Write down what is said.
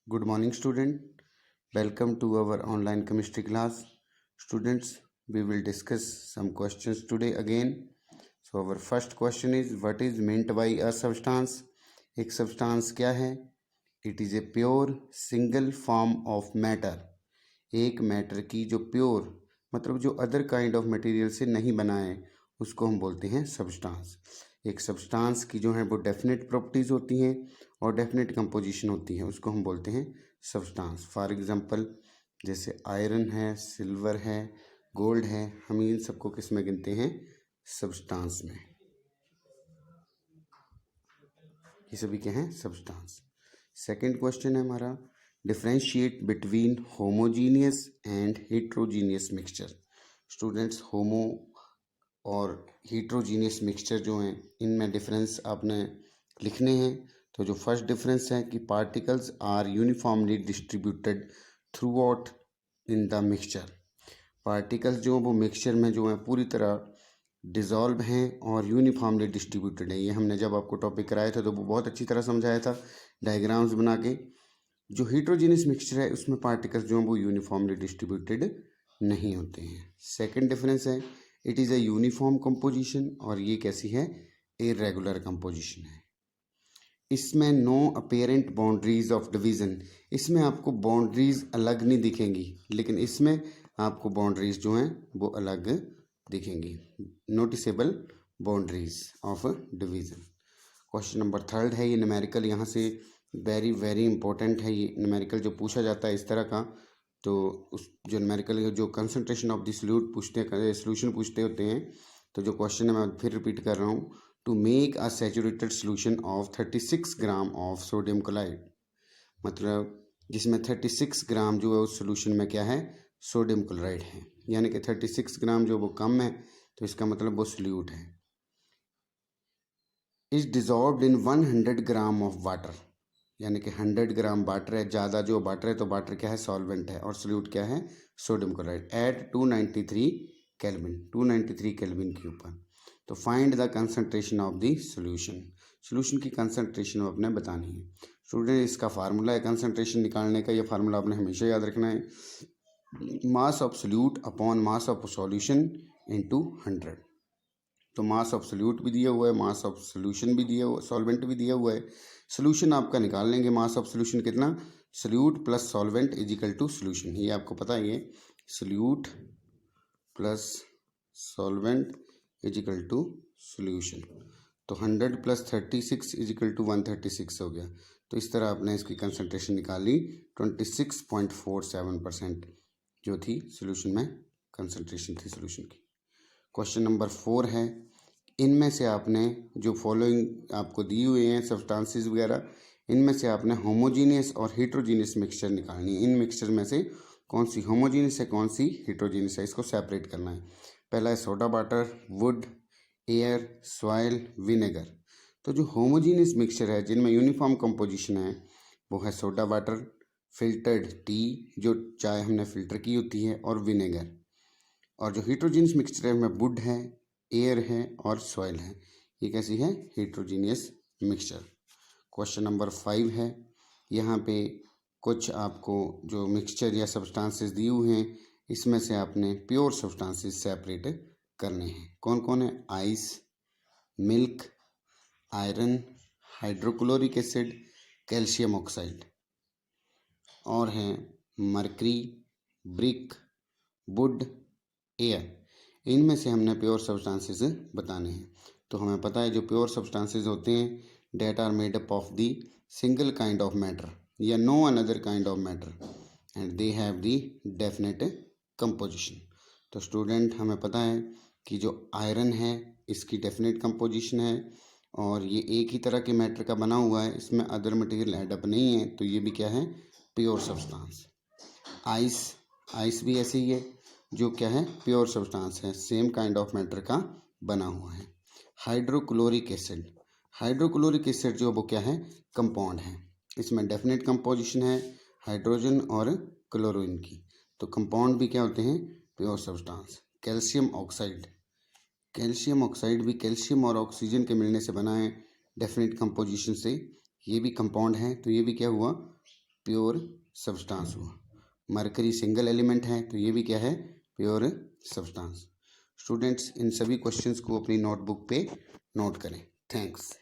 Good morning, student. Welcome to our online chemistry class. Students, we will discuss some questions today again. So our first question is, what is meant by a substance? एक substance क्या है? It is a pure single form of matter. एक matter की जो pure मतलब जो other kind of material से नहीं बना है उसको हम बोलते हैं सब्सटेंस। एक सब्सटेंस की जो है वो डेफिनेट प्रॉपर्टीज़ होती हैं और डेफिनेट कंपोजिशन होती है, उसको हम बोलते हैं सब्सटेंस। फॉर एग्जांपल जैसे आयरन है, सिल्वर है, गोल्ड है, हम इन सबको किस में गिनते हैं? सब्सटेंस में। ये सभी क्या हैं? सब्सटेंस। सेकंड क्वेश्चन है हमारा, differentiate between homogeneous and heterogeneous mixture. Students, homo और हेट्रोजीनियस मिक्सचर जो हैं इनमें डिफरेंस आपने लिखने हैं। तो जो फर्स्ट डिफरेंस है कि particles are uniformly distributed throughout in the mixture. Particles जो वो मिक्सचर में जो है पूरी तरह डिज़ोल्व हैं और यूनिफॉर्मली डिस्ट्रीब्यूटेड है। ये हमने जब आपको टॉपिक कराया था तो वो बहुत अच्छी तरह समझाया था डायग्राम्स बना के। जो हेट्रोजीनियस मिक्सचर है उसमें पार्टिकल्स जो हैं वो यूनिफॉर्मली डिस्ट्रीब्यूटेड नहीं होते हैं। सेकंड डिफरेंस है, it is a uniform composition, और ये कैसी है? इरेगुलर कंपोजिशन है। इसमें no apparent boundaries of division, इसमें आपको बाउंड्रीज अलग नहीं दिखेंगी, लेकिन इसमें आपको बाउंड्रीज जो हैं वो अलग दिखेंगी, noticeable boundaries of division. Question number third है, ये न्यूमेरिकल यहाँ से वेरी वेरी इंपॉर्टेंट है। ये न्यूमेरिकल जो पूछा जाता है इस तरह का, तो उस जो न्यूमेरिकल जो कंसंट्रेशन ऑफ द सॉल्यूट पूछते हैं, सोल्यूशन पूछते होते हैं, तो जो क्वेश्चन है मैं फिर रिपीट कर रहा हूँ, to make a saturated solution of 36 gram of sodium chloride, मतलब जिसमें 36 ग्राम जो है उस सोल्यूशन में क्या है? सोडियम क्लोराइड है। यानी कि 36 ग्राम जो वो कम है, तो इसका मतलब वो सोल्यूट है। Is dissolved in 100 gram of water, यानी कि 100 ग्राम वाटर है, ज़्यादा जो वाटर है तो वाटर क्या है? सॉल्वेंट है, और सोल्यूट क्या है? Sodium chloride. At 293 kelvin, 293 kelvin के ऊपर। तो find the concentration of the solution, solution की कंसंट्रेशन आपने बतानी है। स्टूडेंट, इसका फार्मूला है कंसंट्रेशन निकालने का, ये फार्मूला आपने हमेशा याद रखना है, mass of solute upon mass of solution into 100। तो मास ऑफ सोल्यूट भी दिया हुआ है, मास ऑफ सोल्यूशन भी दिया हुआ, सॉल्वेंट भी दिया हुआ है। सोल्यूशन आपका निकाल लेंगे, मास ऑफ सोल्यूशन कितना? Solute plus solvent is equal to solution, ये आपको पता है। ये solute plus solvent is equal to solution. तो 100 प्लस 36 इज इक्वल टू 136 हो गया। तो इस तरह आपने इसकी कंसंट्रेशन निकाली, 26.47% जो थी सोल्यूशन में कंसंट्रेशन थी सोल्यूशन की। क्वेश्चन नंबर 4 है, इनमें से आपने जो फॉलोइंग आपको दी हुई हैं सब्सटेंसेस वगैरह, इनमें से आपने होमोजीनियस और हेट्रोजीनियस मिक्सचर निकालनी है। इन मिक्सचर में से कौन सी होमोजीनियस है, कौन सी हेट्रोजीनियस है, इसको सेपरेट करना है। पहला है soda water, would, air, soil, vinegar. तो जो होमोजीनियस मिक्सचर है जिनमें यूनिफॉर्म कंपोजिशन है वो है सोडा वाटर, फिल्टर्ड टी जो चाय हमने फिल्टर की होती है, और विनेगर। और जो हेट्रोजीनियस मिक्सचर है में वुड है, एयर है और सॉइल है। ये कैसी है? Heterogeneous mixture. क्वेश्चन नंबर 5 है, यहाँ पे कुछ आपको जो मिक्सचर या सब्सटेंसेस दिए हुए हैं इसमें से आपने प्योर सब्सटेंसेस सेपरेट करने हैं। कौन कौन है? Ice, milk, iron, hydrochloric acid, calcium oxide. और हैं मरकरी, ब्रिक, वुड, एयर। इनमें से हमने प्योर सब्सटेंसेस बताने हैं। तो हमें पता है जो प्योर सब्सटेंसेस होते हैं, that are made up of the single kind of matter या no another kind of matter and they have the definite composition. तो स्टूडेंट, हमें पता है कि जो आयरन है इसकी डेफिनेट कंपोजिशन है, और ये एक ही तरह के मैटर का बना हुआ है, इसमें अदर मटेरियल एडअप नहीं है, तो ये भी क्या है? Pure substance. आइस भी ऐसे ही है, जो क्या है? प्योर सब्सटेंस है, सेम काइंड ऑफ मैटर का बना हुआ है। हाइड्रोक्लोरिक एसिड, हाइड्रोक्लोरिक एसिड जो वो क्या है? कंपाउंड है, इसमें डेफिनेट कंपोजिशन है हाइड्रोजन और क्लोरीन की। तो कंपाउंड भी क्या होते हैं? Pure substance. Calcium oxide, calcium oxide भी कैल्शियम और ऑक्सीजन के मिलने से बना है डेफिनेट कंपोजिशन से, ये भी कंपाउंड है, तो ये भी क्या हुआ? प्योर सब्सटेंस हुआ। मरकरी सिंगल एलिमेंट है तो ये भी क्या है, प्योर सब्सटेंस। स्टूडेंट्स इन सभी क्वेश्चंस को अपनी नोटबुक पे नोट करें। थैंक्स।